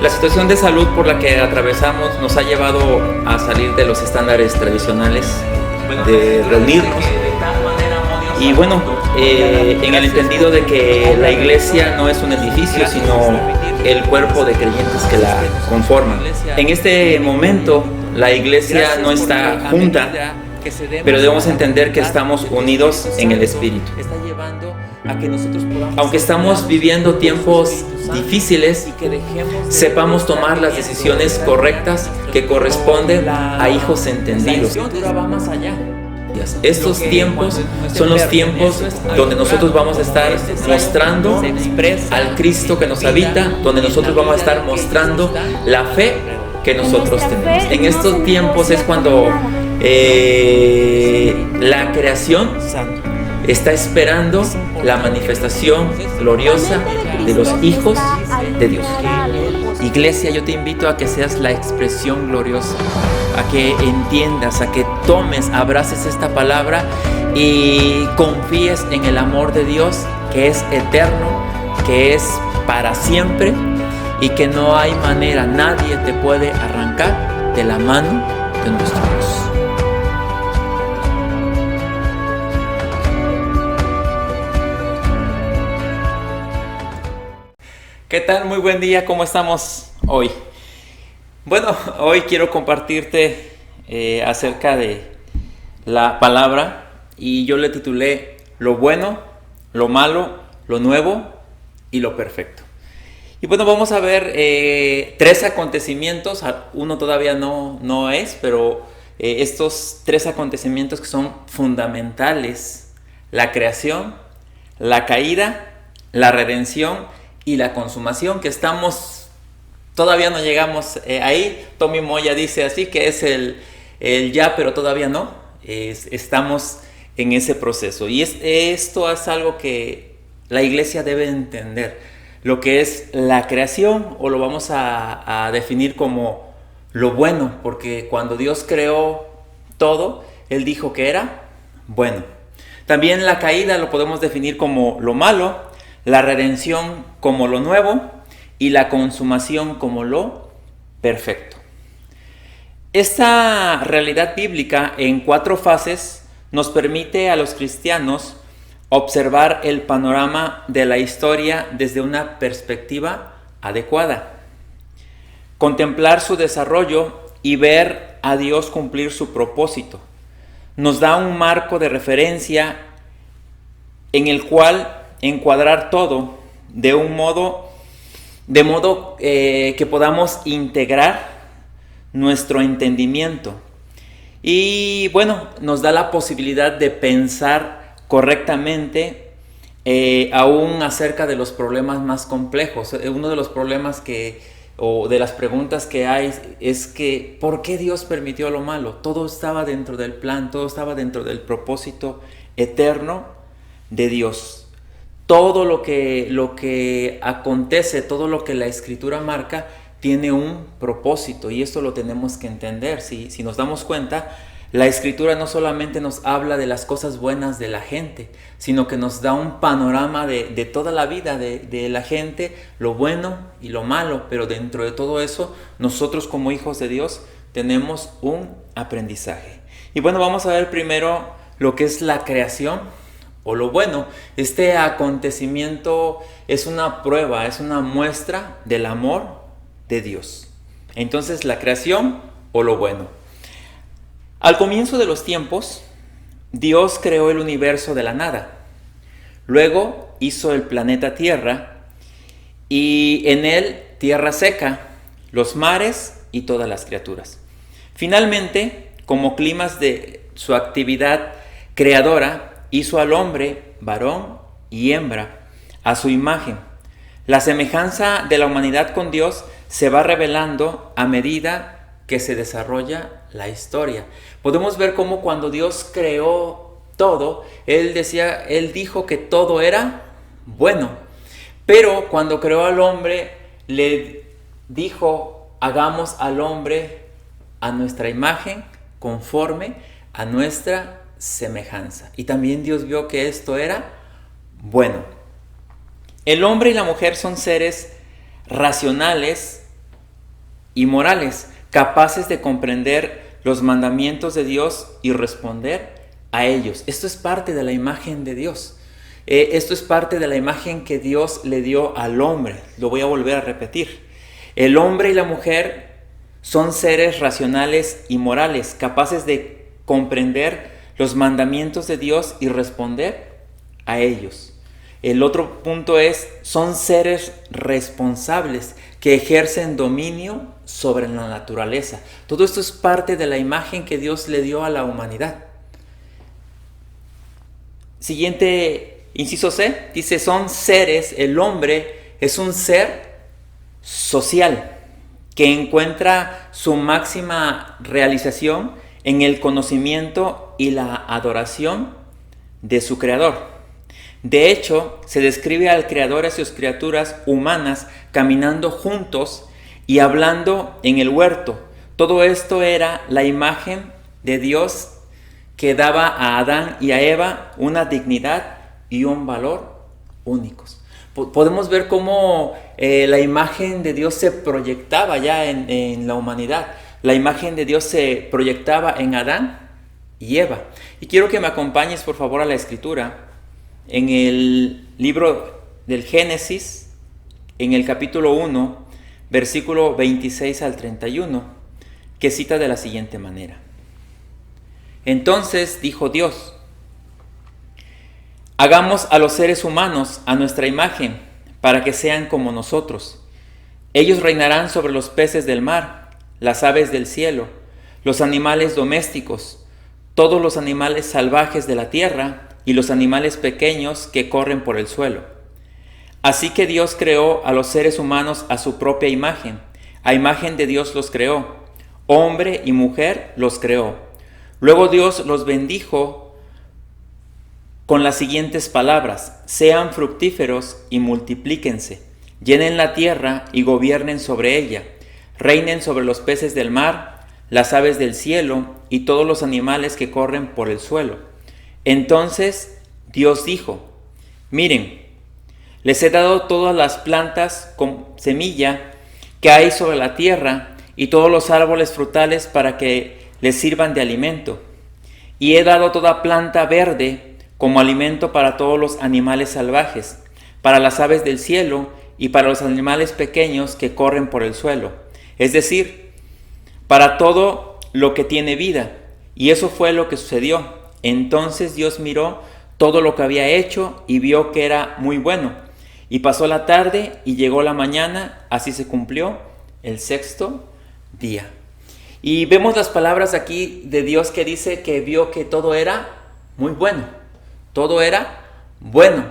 La situación de salud por la que atravesamos nos ha llevado a salir de los estándares tradicionales de reunirnos. Y bueno, en el entendido de que la iglesia no es un edificio, sino el cuerpo de creyentes que la conforman. En este momento, la iglesia no está junta, pero debemos entender que estamos unidos en el Espíritu. Aunque estamos viviendo tiempos difíciles, sepamos tomar las decisiones correctas que corresponden a hijos entendidos. Estos tiempos son los tiempos donde nosotros vamos a estar mostrando al Cristo que nos habita, donde nosotros vamos a estar mostrando la fe que nosotros tenemos. En estos tiempos es cuando la creación está esperando la manifestación gloriosa de los hijos de Dios. Iglesia, yo te invito a que seas la expresión gloriosa, a que entiendas, a que tomes, abraces esta palabra y confíes en el amor de Dios, que es eterno, que es para siempre y que no hay manera, nadie te puede arrancar de la mano de nuestro Dios. ¿Qué tal? Muy buen día, ¿cómo estamos hoy? Bueno, hoy quiero compartirte acerca de la palabra y yo le titulé Lo bueno, lo malo, lo nuevo y lo perfecto. Y bueno, vamos a ver tres acontecimientos, uno todavía no es, pero estos tres acontecimientos que son fundamentales: la creación, la caída, la redención y la consumación, que todavía no llegamos ahí. Tommy Moya dice así, que es el ya, pero todavía no. Estamos en ese proceso. Y esto es algo que la iglesia debe entender. Lo que es la creación, o lo vamos a definir como lo bueno, porque cuando Dios creó todo, Él dijo que era bueno. También la caída lo podemos definir como lo malo, la redención como lo nuevo y la consumación como lo perfecto. Esta realidad bíblica en 4 fases nos permite a los cristianos observar el panorama de la historia desde una perspectiva adecuada, contemplar su desarrollo y ver a Dios cumplir su propósito. Nos da un marco de referencia en el cual encuadrar todo de modo que podamos integrar nuestro entendimiento. Y bueno, nos da la posibilidad de pensar correctamente aún acerca de los problemas más complejos. Uno de los problemas o de las preguntas que hay es que ¿por qué Dios permitió lo malo? Todo estaba dentro del plan, todo estaba dentro del propósito eterno de Dios. Todo lo que acontece, todo lo que la Escritura marca, tiene un propósito, y esto lo tenemos que entender. Si nos damos cuenta, la Escritura no solamente nos habla de las cosas buenas de la gente, sino que nos da un panorama de toda la vida de la gente, lo bueno y lo malo. Pero dentro de todo eso, nosotros como hijos de Dios tenemos un aprendizaje. Y bueno, vamos a ver primero lo que es la creación o lo bueno. Este acontecimiento es una prueba, es una muestra del amor de Dios. Entonces, la creación o lo bueno. Al comienzo de los tiempos, Dios creó el universo de la nada. Luego hizo el planeta Tierra y en él tierra seca, los mares y todas las criaturas. Finalmente, como climas de su actividad creadora, hizo al hombre, varón y hembra, a su imagen. La semejanza de la humanidad con Dios se va revelando a medida que se desarrolla la historia. Podemos ver cómo cuando Dios creó todo, Él dijo que todo era bueno. Pero cuando creó al hombre, le dijo: hagamos al hombre a nuestra imagen, conforme a nuestra semejanza. Y también Dios vio que esto era bueno. El hombre y la mujer son seres racionales y morales, capaces de comprender los mandamientos de Dios y responder a ellos. Esto es parte de la imagen de Dios. Esto es parte de la imagen que Dios le dio al hombre. Lo voy a volver a repetir. El hombre y la mujer son seres racionales y morales, capaces de comprender los mandamientos de Dios y responder a ellos. El otro punto es, son seres responsables que ejercen dominio sobre la naturaleza. Todo esto es parte de la imagen que Dios le dio a la humanidad. Siguiente, inciso C, dice, son seres, el hombre es un ser social que encuentra su máxima realización en el conocimiento y la adoración de su creador. De hecho, se describe al creador y a sus criaturas humanas caminando juntos y hablando en el huerto. Todo esto era la imagen de Dios que daba a Adán y a Eva una dignidad y un valor únicos. Podemos ver cómo la imagen de Dios se proyectaba ya en la humanidad. La imagen de Dios se proyectaba en Adán y Eva. Y quiero que me acompañes por favor a la escritura. En el libro del Génesis, en el capítulo 1, versículo 26 al 31, que cita de la siguiente manera. Entonces dijo Dios, hagamos a los seres humanos a nuestra imagen, para que sean como nosotros. Ellos reinarán sobre los peces del mar, las aves del cielo, los animales domésticos, todos los animales salvajes de la tierra y los animales pequeños que corren por el suelo. Así que Dios creó a los seres humanos a su propia imagen. A imagen de Dios los creó. Hombre y mujer los creó. Luego Dios los bendijo con las siguientes palabras: sean fructíferos y multiplíquense, llenen la tierra y gobiernen sobre ella, reinen sobre los peces del mar, las aves del cielo y todos los animales que corren por el suelo. Entonces Dios dijo, miren, les he dado todas las plantas con semilla que hay sobre la tierra y todos los árboles frutales para que les sirvan de alimento. Y he dado toda planta verde como alimento para todos los animales salvajes, para las aves del cielo y para los animales pequeños que corren por el suelo. Es decir, para todo lo que tiene vida. Y eso fue lo que sucedió. Entonces Dios miró todo lo que había hecho y vio que era muy bueno. Y pasó la tarde y llegó la mañana, así se cumplió el sexto día. Y vemos las palabras aquí de Dios que dice que vio que todo era muy bueno. Todo era bueno.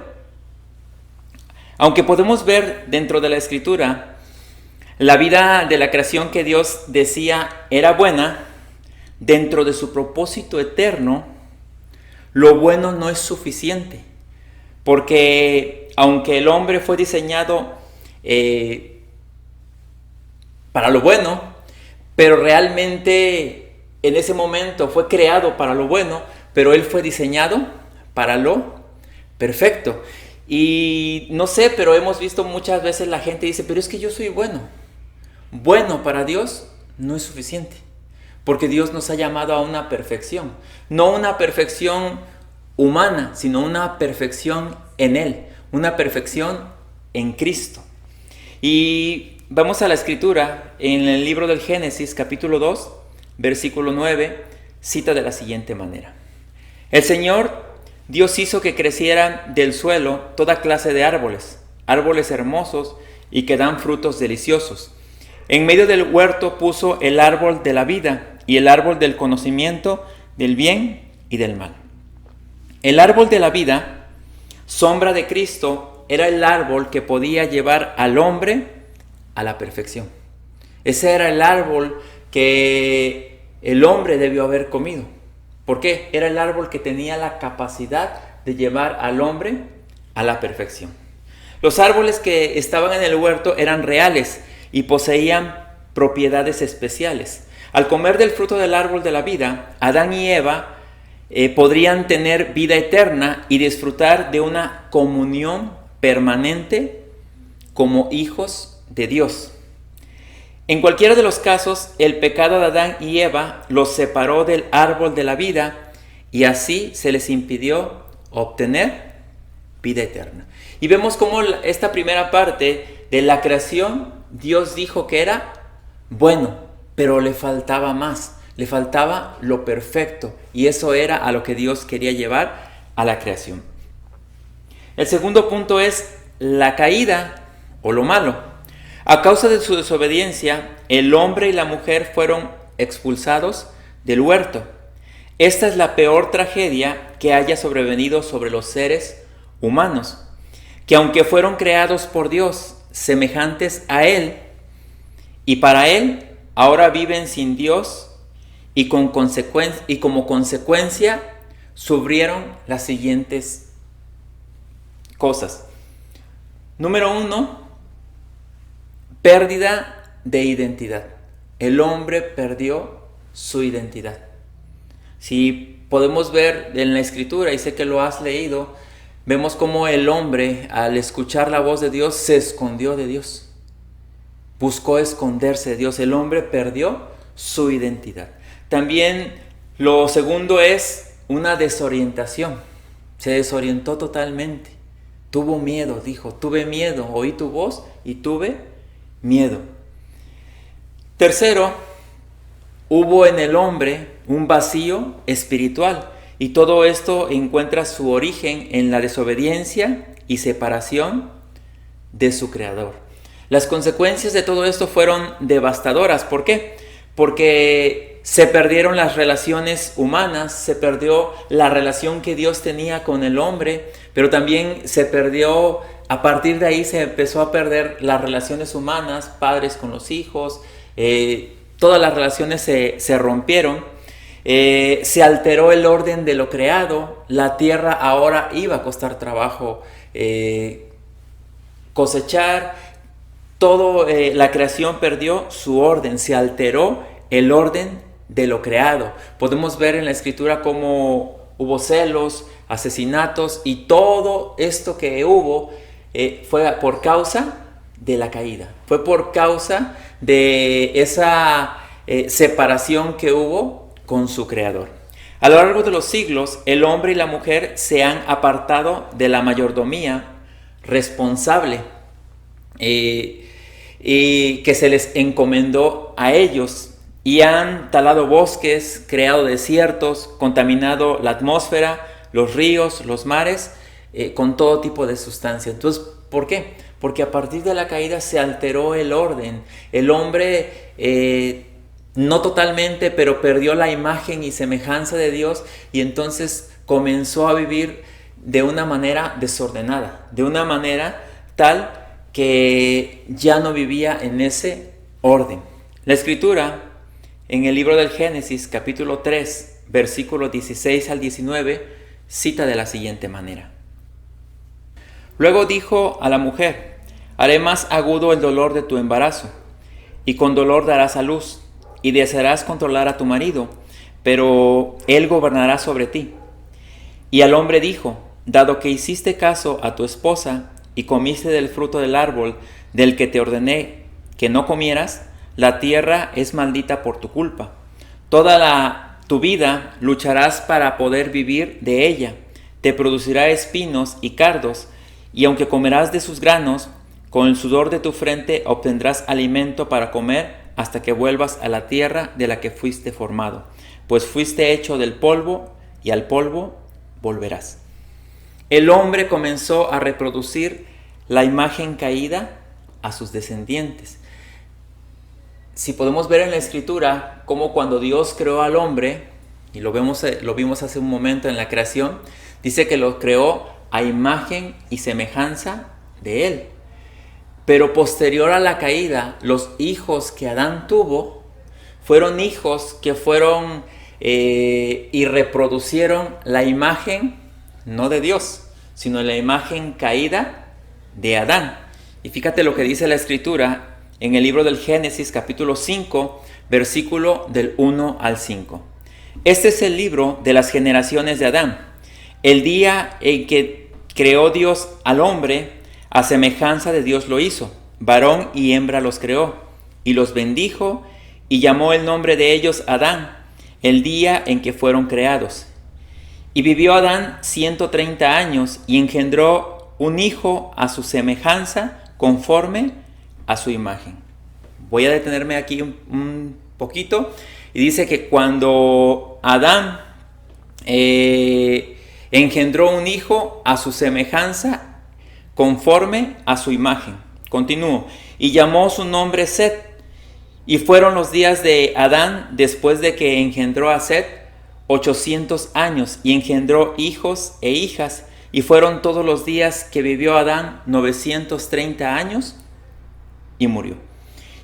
Aunque podemos ver dentro de la Escritura la vida de la creación que Dios decía era buena, dentro de su propósito eterno, lo bueno no es suficiente, porque aunque el hombre fue diseñado para lo bueno, pero realmente en ese momento fue creado para lo bueno, pero él fue diseñado para lo perfecto. Y no sé, pero hemos visto muchas veces la gente dice, pero es que yo soy bueno. Bueno para Dios no es suficiente. Porque Dios nos ha llamado a una perfección. No una perfección humana, sino una perfección en Él. Una perfección en Cristo. Y vamos a la escritura. En el libro del Génesis, capítulo 2, versículo 9, cita de la siguiente manera. El Señor Dios hizo que crecieran del suelo toda clase de árboles, árboles hermosos y que dan frutos deliciosos. En medio del huerto puso el árbol de la vida y el árbol del conocimiento del bien y del mal. El árbol de la vida, sombra de Cristo, era el árbol que podía llevar al hombre a la perfección. Ese era el árbol que el hombre debió haber comido. ¿Por qué? Era el árbol que tenía la capacidad de llevar al hombre a la perfección. Los árboles que estaban en el huerto eran reales y poseían propiedades especiales. Al comer del fruto del árbol de la vida, Adán y Eva podrían tener vida eterna y disfrutar de una comunión permanente como hijos de Dios. En cualquiera de los casos, el pecado de Adán y Eva los separó del árbol de la vida y así se les impidió obtener vida eterna. Y vemos cómo esta primera parte de la creación, Dios dijo que era bueno, pero le faltaba más, le faltaba lo perfecto, y eso era a lo que Dios quería llevar a la creación. El segundo punto es la caída o lo malo. A causa de su desobediencia, el hombre y la mujer fueron expulsados del huerto. Esta es la peor tragedia que haya sobrevenido sobre los seres humanos, que aunque fueron creados por Dios, semejantes a Él, y para Él, ahora viven sin Dios y como consecuencia sufrieron las siguientes cosas. Número 1, pérdida de identidad. El hombre perdió su identidad. Si podemos ver en la Escritura, y sé que lo has leído, vemos cómo el hombre, al escuchar la voz de Dios, se escondió de Dios. Buscó esconderse de Dios. El hombre perdió su identidad. También lo segundo es una desorientación. Se desorientó totalmente. Tuvo miedo, dijo, tuve miedo, oí tu voz y tuve miedo. Tercero, hubo en el hombre un vacío espiritual, y todo esto encuentra su origen en la desobediencia y separación de su Creador. Las consecuencias de todo esto fueron devastadoras. ¿Por qué? Porque se perdieron las relaciones humanas, se perdió la relación que Dios tenía con el hombre, pero también se perdió, a partir de ahí se empezó a perder las relaciones humanas, padres con los hijos, todas las relaciones se rompieron, se alteró el orden de lo creado, la tierra ahora iba a costar trabajo cosechar, la creación perdió su orden, se alteró el orden de lo creado. Podemos ver en la Escritura cómo hubo celos, asesinatos, y todo esto que hubo fue por causa de la caída. Fue por causa de esa separación que hubo con su Creador. A lo largo de los siglos, el hombre y la mujer se han apartado de la mayordomía responsable y que se les encomendó a ellos, y han talado bosques, creado desiertos, contaminado la atmósfera, los ríos, los mares, con todo tipo de sustancias. Entonces, ¿por qué? Porque a partir de la caída se alteró el orden. El hombre, no totalmente, pero perdió la imagen y semejanza de Dios, y entonces comenzó a vivir de una manera desordenada, de una manera tal que ya no vivía en ese orden. La Escritura, en el libro del Génesis, capítulo 3, versículos 16 al 19, cita de la siguiente manera. Luego dijo a la mujer: haré más agudo el dolor de tu embarazo, y con dolor darás a luz, y desearás controlar a tu marido, pero él gobernará sobre ti. Y al hombre dijo: dado que hiciste caso a tu esposa, y comiste del fruto del árbol del que te ordené que no comieras, la tierra es maldita por tu culpa. Toda tu vida lucharás para poder vivir de ella. Te producirá espinos y cardos, y aunque comerás de sus granos, con el sudor de tu frente obtendrás alimento para comer hasta que vuelvas a la tierra de la que fuiste formado, pues fuiste hecho del polvo, y al polvo volverás. El hombre comenzó a reproducir la imagen caída a sus descendientes. Si podemos ver en la Escritura cómo cuando Dios creó al hombre, y lo vimos hace un momento en la creación, dice que lo creó a imagen y semejanza de Él. Pero posterior a la caída, los hijos que Adán tuvo fueron hijos que fueron y reproducieron la imagen no de Dios, sino la imagen caída de Adán. Y fíjate lo que dice la Escritura en el libro del Génesis, capítulo 5, versículo del 1 al 5. Este es el libro de las generaciones de Adán. El día en que creó Dios al hombre, a semejanza de Dios lo hizo, varón y hembra los creó. y los bendijo, y llamó el nombre de ellos Adán, el día en que fueron creados. Y vivió Adán 130 años, y engendró un hijo a su semejanza, conforme a su imagen. Voy a detenerme aquí un poquito, y dice que cuando Adán engendró un hijo a su semejanza, conforme a su imagen. Continúo. Y llamó su nombre Set. Y fueron los días de Adán después de que engendró a Set 800 años, y engendró hijos e hijas. Y fueron todos los días que vivió Adán 930 años y murió.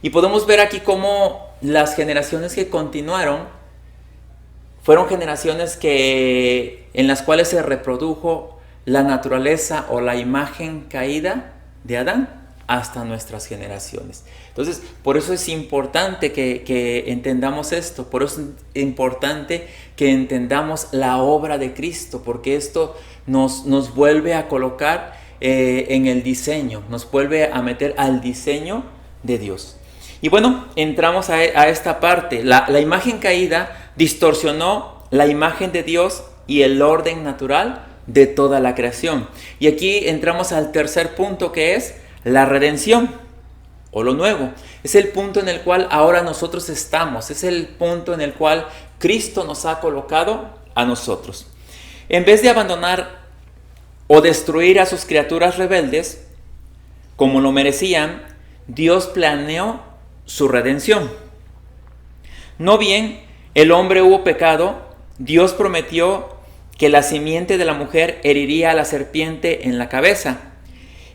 Y podemos ver aquí cómo las generaciones que continuaron fueron generaciones en las cuales se reprodujo la naturaleza o la imagen caída de Adán hasta nuestras generaciones. Entonces, por eso es importante que entendamos esto, por eso es importante que entendamos la obra de Cristo, porque esto nos vuelve a colocar en el diseño, nos vuelve a meter al diseño de Dios. Y bueno, entramos a esta parte. La imagen caída distorsionó la imagen de Dios y el orden natural de toda la creación. Y aquí entramos al tercer punto, que es la redención o lo nuevo. Es el punto en el cual ahora nosotros estamos. Es el punto en el cual Cristo nos ha colocado a nosotros. En vez de abandonar o destruir a sus criaturas rebeldes, como lo merecían, Dios planeó su redención. No bien el hombre hubo pecado, Dios prometió que la simiente de la mujer heriría a la serpiente en la cabeza.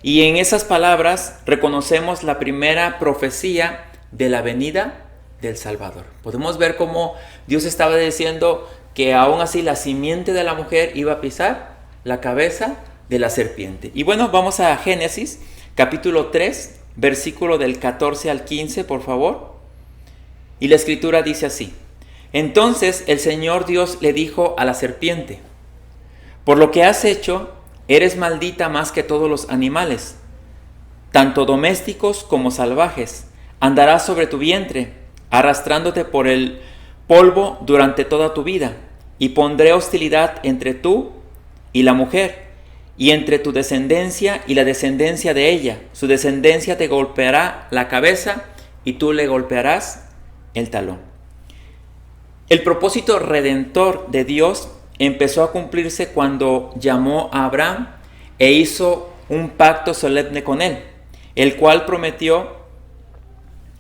Y en esas palabras reconocemos la primera profecía de la venida del Salvador. Podemos ver cómo Dios estaba diciendo que aún así la simiente de la mujer iba a pisar la cabeza de la serpiente. Y bueno, vamos a Génesis capítulo 3, versículo del 14 al 15, por favor. Y la escritura dice así: Entonces el Señor Dios le dijo a la serpiente: Por lo que has hecho, eres maldita más que todos los animales, tanto domésticos como salvajes. Andarás sobre tu vientre, arrastrándote por el polvo durante toda tu vida, y pondré hostilidad entre tú y la mujer, y entre tu descendencia y la descendencia de ella. Su descendencia te golpeará la cabeza, y tú le golpearás el talón. El propósito redentor de Dios empezó a cumplirse cuando llamó a Abraham e hizo un pacto solemne con él, el cual prometió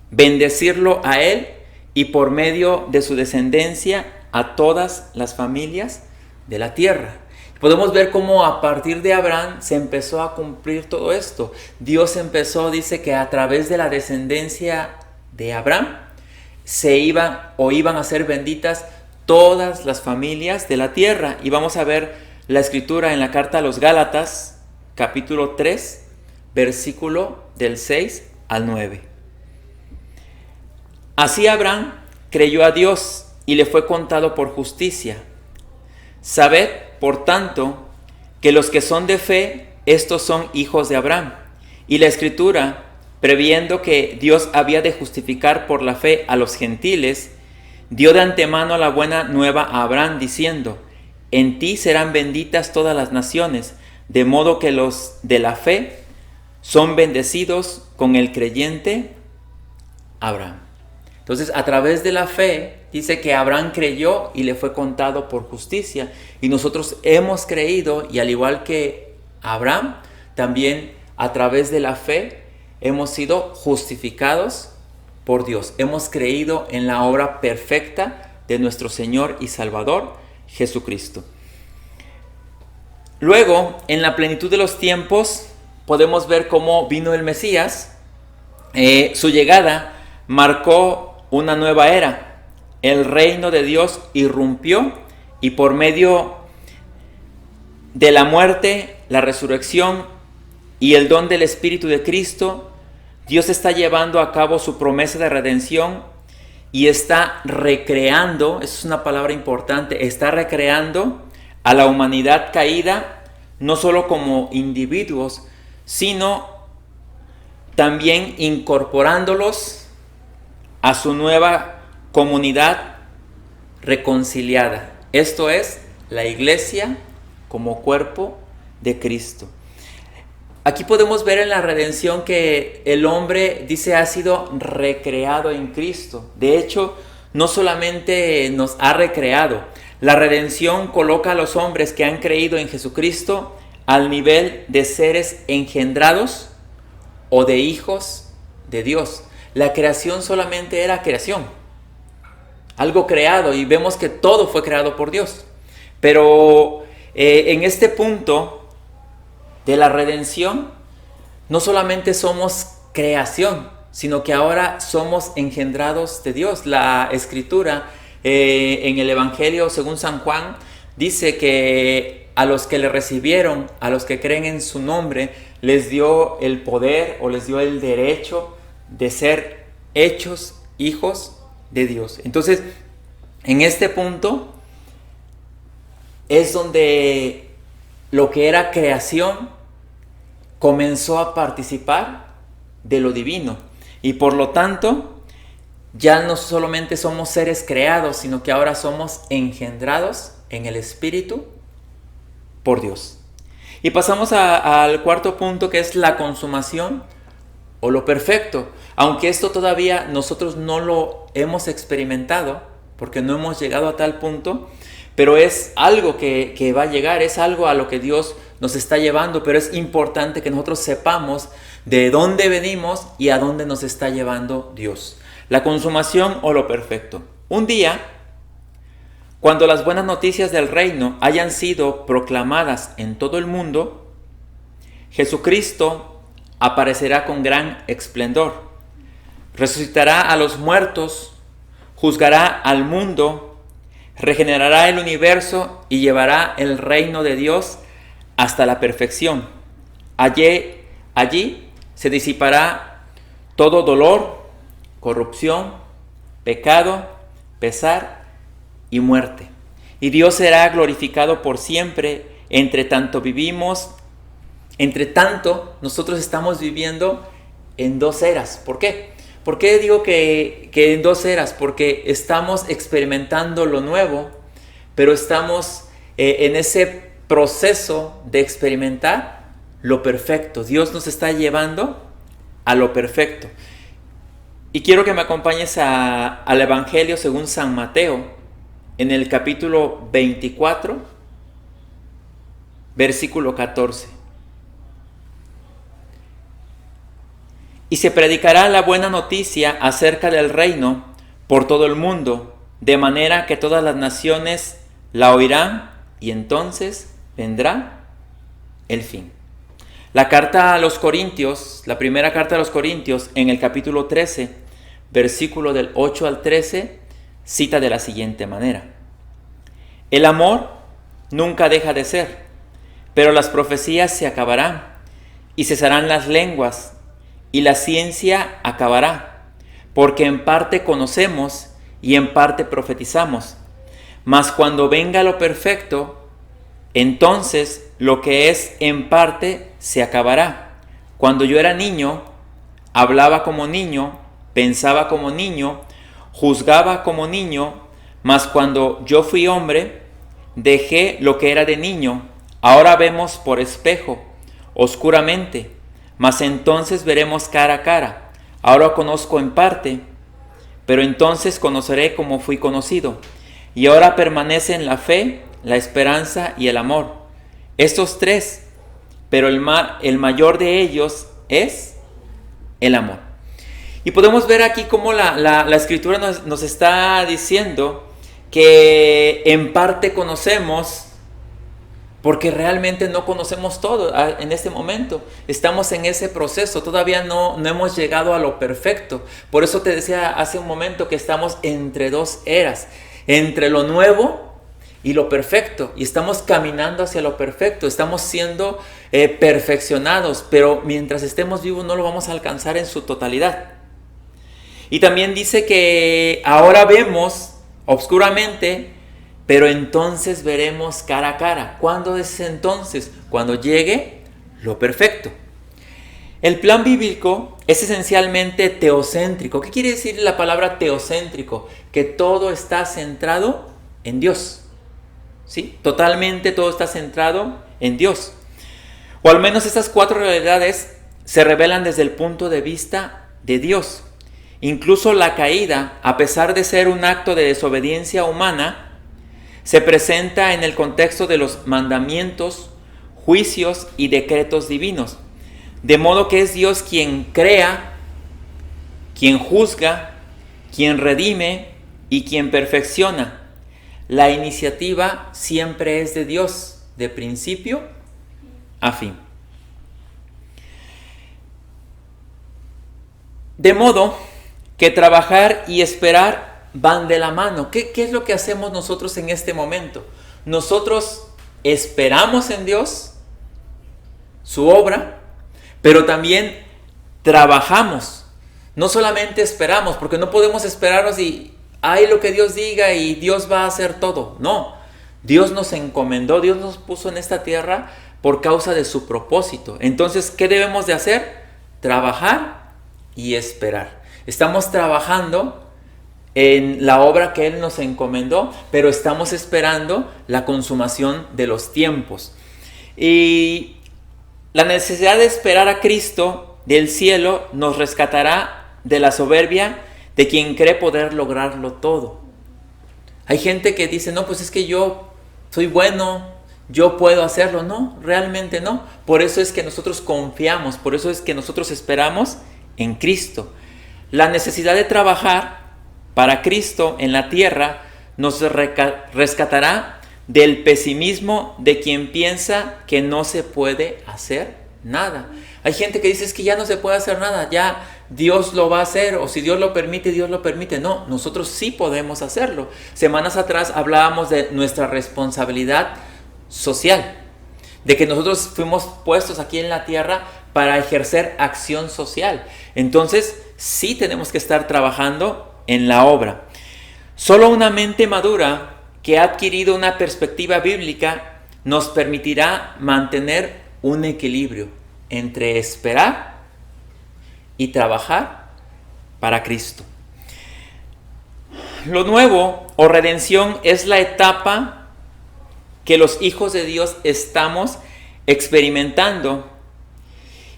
bendecirlo a él y por medio de su descendencia a todas las familias de la tierra. Podemos ver cómo a partir de Abraham se empezó a cumplir todo esto. Dios empezó, dice que a través de la descendencia de Abraham iban a ser benditas todas las familias de la tierra. Y vamos a ver la escritura en la carta a los Gálatas, capítulo 3, versículo del 6 al 9. Así Abraham creyó a Dios y le fue contado por justicia. Sabed, por tanto, que los que son de fe, estos son hijos de Abraham. Y la escritura, previendo que Dios había de justificar por la fe a los gentiles, dio de antemano la buena nueva a Abraham, diciendo: En ti serán benditas todas las naciones, de modo que los de la fe son bendecidos con el creyente Abraham. Entonces, a través de la fe, dice que Abraham creyó y le fue contado por justicia. Y nosotros hemos creído, y al igual que Abraham, también a través de la fe hemos sido justificados por Dios. Hemos creído en la obra perfecta de nuestro Señor y Salvador, Jesucristo. Luego, en la plenitud de los tiempos, podemos ver cómo vino el Mesías. Su llegada marcó una nueva era. El reino de Dios irrumpió, y por medio de la muerte, la resurrección y el don del Espíritu de Cristo, Dios está llevando a cabo su promesa de redención y está recreando, esa es una palabra importante, está recreando a la humanidad caída, no solo como individuos, sino también incorporándolos a su nueva comunidad reconciliada. Esto es la iglesia como cuerpo de Cristo. Aquí podemos ver en la redención que el hombre, dice, ha sido recreado en Cristo. De hecho, no solamente nos ha recreado, la redención coloca a los hombres que han creído en Jesucristo al nivel de seres engendrados o de hijos de Dios. La creación solamente era creación, algo creado, y vemos que todo fue creado por Dios. Pero en este punto de la redención, no solamente somos creación, sino que ahora somos engendrados de Dios. La Escritura en el Evangelio según San Juan dice que a los que le recibieron, a los que creen en su nombre, les dio el poder o les dio el derecho de ser hechos hijos de Dios. Entonces, en este punto es donde lo que era creación comenzó a participar de lo divino. Y por lo tanto, ya no solamente somos seres creados, sino que ahora somos engendrados en el Espíritu por Dios. Y pasamos al cuarto punto, que es la consumación o lo perfecto. Aunque esto todavía nosotros no lo hemos experimentado, porque no hemos llegado a tal punto, pero es algo que va a llegar, es algo a lo que Dios nos está llevando, pero es importante que nosotros sepamos de dónde venimos y a dónde nos está llevando Dios. La consumación o lo perfecto. Un día, cuando las buenas noticias del reino hayan sido proclamadas en todo el mundo, Jesucristo aparecerá con gran esplendor, resucitará a los muertos, juzgará al mundo, regenerará el universo y llevará el reino de Dios hasta la perfección. Allí se disipará todo dolor, corrupción, pecado, pesar y muerte. Y Dios será glorificado por siempre. Entre tanto nosotros estamos viviendo en dos eras. ¿Por qué? ¿Por qué digo que en dos eras? Porque estamos experimentando lo nuevo, pero estamos en ese proceso de experimentar lo perfecto. Dios nos está llevando a lo perfecto. Y quiero que me acompañes al Evangelio según San Mateo, en el capítulo 24, versículo 14. Y se predicará la buena noticia acerca del reino por todo el mundo, de manera que todas las naciones la oirán, y entonces vendrá el fin. La carta a los Corintios, la primera carta a los Corintios, en el capítulo 13, versículo del 8 al 13, cita de la siguiente manera: el amor nunca deja de ser, pero las profecías se acabarán, y cesarán las lenguas, y la ciencia acabará, porque en parte conocemos y en parte profetizamos. Mas cuando venga lo perfecto, entonces lo que es en parte se acabará. Cuando yo era niño, hablaba como niño, pensaba como niño, juzgaba como niño, mas cuando yo fui hombre, dejé lo que era de niño. Ahora vemos por espejo, oscuramente, mas entonces veremos cara a cara. Ahora conozco en parte, pero entonces conoceré como fui conocido. Y ahora permanecen la fe, la esperanza y el amor. Estos tres, pero el mayor de ellos es el amor. Y podemos ver aquí cómo la Escritura nos está diciendo que en parte conocemos, porque realmente no conocemos todo en este momento. Estamos en ese proceso, todavía no hemos llegado a lo perfecto. Por eso te decía hace un momento que estamos entre dos eras, entre lo nuevo y lo perfecto. Y estamos caminando hacia lo perfecto, estamos siendo perfeccionados, pero mientras estemos vivos no lo vamos a alcanzar en su totalidad. Y también dice que ahora vemos obscuramente, pero entonces veremos cara a cara. ¿Cuándo es entonces? Cuando llegue lo perfecto. El plan bíblico es esencialmente teocéntrico. ¿Qué quiere decir la palabra teocéntrico? Que todo está centrado en Dios. ¿Sí? Totalmente todo está centrado en Dios. O al menos estas 4 realidades se revelan desde el punto de vista de Dios. Incluso la caída, a pesar de ser un acto de desobediencia humana, se presenta en el contexto de los mandamientos, juicios y decretos divinos. De modo que es Dios quien crea, quien juzga, quien redime y quien perfecciona. La iniciativa siempre es de Dios, de principio a fin. De modo que trabajar y esperar van de la mano. ¿Qué es lo que hacemos nosotros en este momento? Nosotros esperamos en Dios, su obra, pero también trabajamos. No solamente esperamos, porque no podemos esperarnos y hay lo que Dios diga y Dios va a hacer todo. No, Dios nos encomendó, Dios nos puso en esta tierra por causa de su propósito. Entonces, ¿qué debemos de hacer? Trabajar y esperar. Estamos trabajando en la obra que Él nos encomendó, pero estamos esperando la consumación de los tiempos. Y la necesidad de esperar a Cristo del cielo nos rescatará de la soberbia de quien cree poder lograrlo todo. Hay gente que dice, no, pues es que yo soy bueno, yo puedo hacerlo. No, realmente no. Por eso es que nosotros confiamos, por eso es que nosotros esperamos en Cristo. La necesidad de trabajar para Cristo en la tierra nos rescatará del pesimismo de quien piensa que no se puede hacer nada. Hay gente que dice, es que ya no se puede hacer nada, ya Dios lo va a hacer, o si Dios lo permite, Dios lo permite. No, nosotros sí podemos hacerlo. Semanas atrás hablábamos de nuestra responsabilidad social, de que nosotros fuimos puestos aquí en la tierra para ejercer acción social. Entonces, sí tenemos que estar trabajando en la obra. Solo una mente madura que ha adquirido una perspectiva bíblica nos permitirá mantener un equilibrio entre esperar y trabajar para Cristo. Lo nuevo o redención es la etapa que los hijos de Dios estamos experimentando,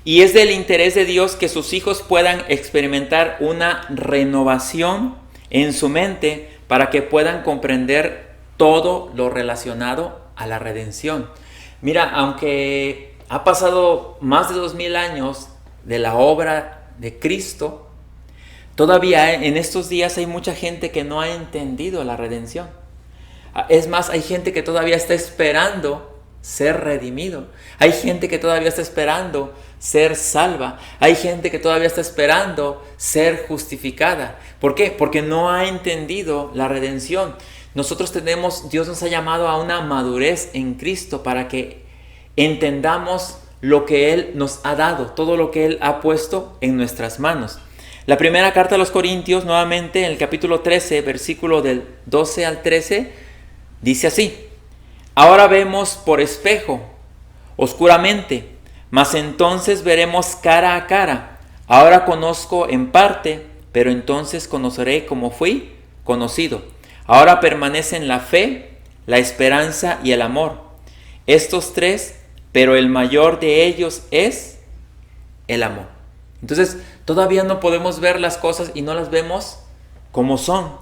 y es del interés de Dios que sus hijos puedan experimentar una renovación en su mente para que puedan comprender todo lo relacionado a la redención. Mira, aunque ha pasado más de 2000 años de la obra de Cristo, todavía en estos días hay mucha gente que no ha entendido la redención. Es más, hay gente que todavía está esperando ser redimido. Hay gente que todavía está esperando ser salva. Hay gente que todavía está esperando ser justificada. ¿Por qué? Porque no ha entendido la redención. Dios nos ha llamado a una madurez en Cristo para que entendamos lo que Él nos ha dado, todo lo que Él ha puesto en nuestras manos. La primera carta a los Corintios, nuevamente en el capítulo 13, versículo del 12 al 13, dice así: ahora vemos por espejo, oscuramente, mas entonces veremos cara a cara. Ahora conozco en parte, pero entonces conoceré como fui conocido. Ahora permanecen la fe, la esperanza y el amor. Estos tres, pero el mayor de ellos es el amor. Entonces, todavía no podemos ver las cosas y no las vemos como son,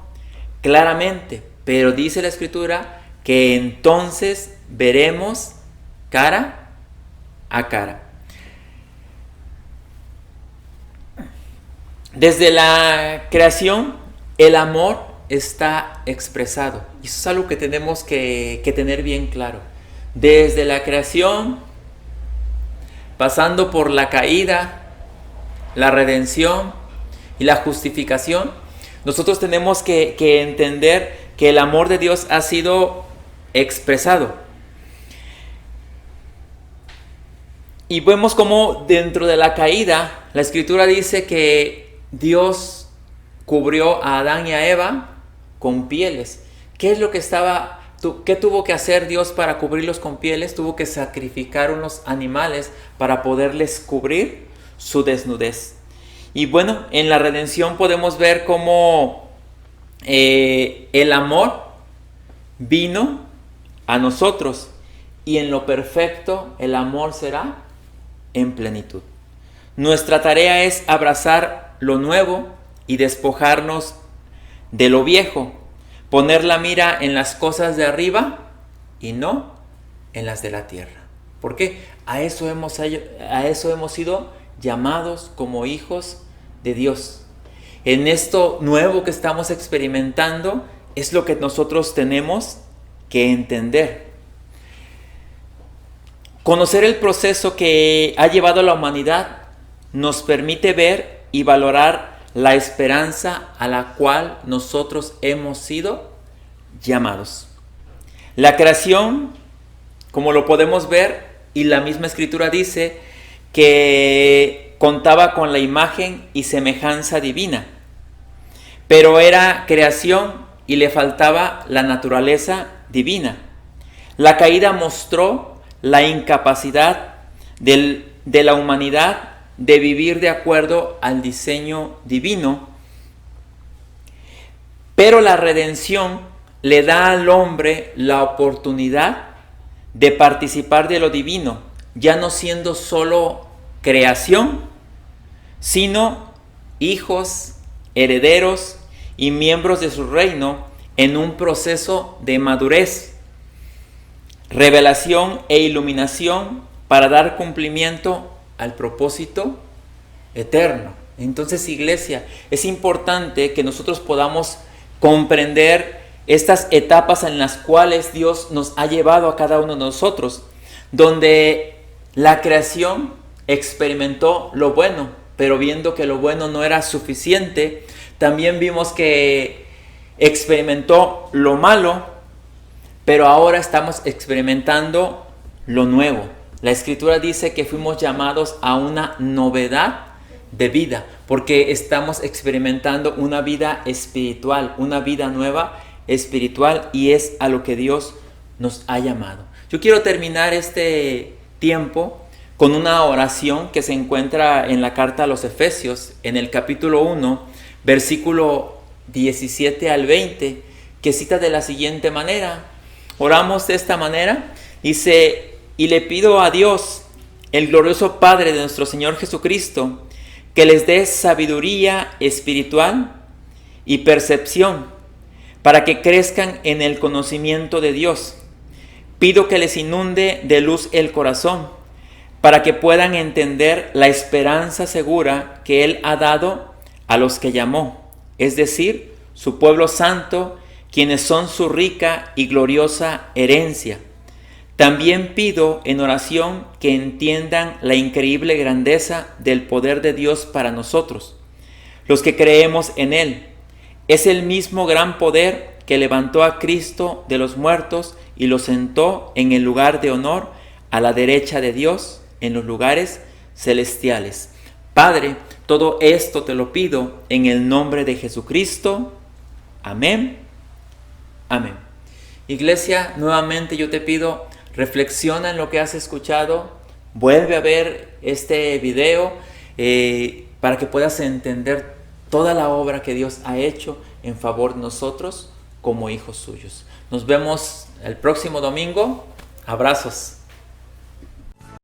claramente. Pero dice la Escritura que entonces veremos cara a cara. Desde la creación, el amor está expresado. Y eso es algo que tenemos que tener bien claro. Desde la creación, pasando por la caída, la redención y la justificación, nosotros tenemos que entender que el amor de Dios ha sido expresado. Y vemos cómo dentro de la caída, la Escritura dice que Dios cubrió a Adán y a Eva con pieles. ¿Qué es lo que qué tuvo que hacer Dios para cubrirlos con pieles? Tuvo que sacrificar unos animales para poderles cubrir. su desnudez. Y bueno, en la redención podemos ver cómo el amor vino a nosotros, y en lo perfecto el amor será en plenitud. Nuestra tarea es abrazar lo nuevo y despojarnos de lo viejo, poner la mira en las cosas de arriba y no en las de la tierra. ¿Por qué? A eso hemos sido llamados como hijos de Dios. En esto nuevo que estamos experimentando es lo que nosotros tenemos que entender. Conocer el proceso que ha llevado a la humanidad nos permite ver y valorar la esperanza a la cual nosotros hemos sido llamados. La creación, como lo podemos ver, y la misma Escritura dice que contaba con la imagen y semejanza divina, pero era creación y le faltaba la naturaleza divina. La caída mostró la incapacidad de la humanidad de vivir de acuerdo al diseño divino, pero la redención le da al hombre la oportunidad de participar de lo divino, ya no siendo solo creación, sino hijos, herederos y miembros de su reino en un proceso de madurez, revelación e iluminación para dar cumplimiento al propósito eterno. Entonces, iglesia, es importante que nosotros podamos comprender estas etapas en las cuales Dios nos ha llevado a cada uno de nosotros, donde la creación experimentó lo bueno, pero viendo que lo bueno no era suficiente, también vimos que experimentó lo malo, pero ahora estamos experimentando lo nuevo. La Escritura dice que fuimos llamados a una novedad de vida, porque estamos experimentando una vida espiritual, una vida nueva espiritual, y es a lo que Dios nos ha llamado. Yo quiero terminar este tiempo con una oración que se encuentra en la carta a los Efesios, en el capítulo 1, versículo 17 al 20, que cita de la siguiente manera. Oramos de esta manera. Dice: y le pido a Dios, el glorioso Padre de nuestro Señor Jesucristo, que les dé sabiduría espiritual y percepción para que crezcan en el conocimiento de Dios. Pido que les inunde de luz el corazón, para que puedan entender la esperanza segura que Él ha dado a los que llamó, es decir, su pueblo santo, quienes son su rica y gloriosa herencia. También pido en oración que entiendan la increíble grandeza del poder de Dios para nosotros, los que creemos en Él. Es el mismo gran poder que levantó a Cristo de los muertos y lo sentó en el lugar de honor a la derecha de Dios en los lugares celestiales. Padre, todo esto te lo pido en el nombre de Jesucristo. Amén. Amén. Iglesia, nuevamente yo te pido, reflexiona en lo que has escuchado, vuelve a ver este video para que puedas entender toda la obra que Dios ha hecho en favor de nosotros como hijos suyos. Nos vemos el próximo domingo. Abrazos.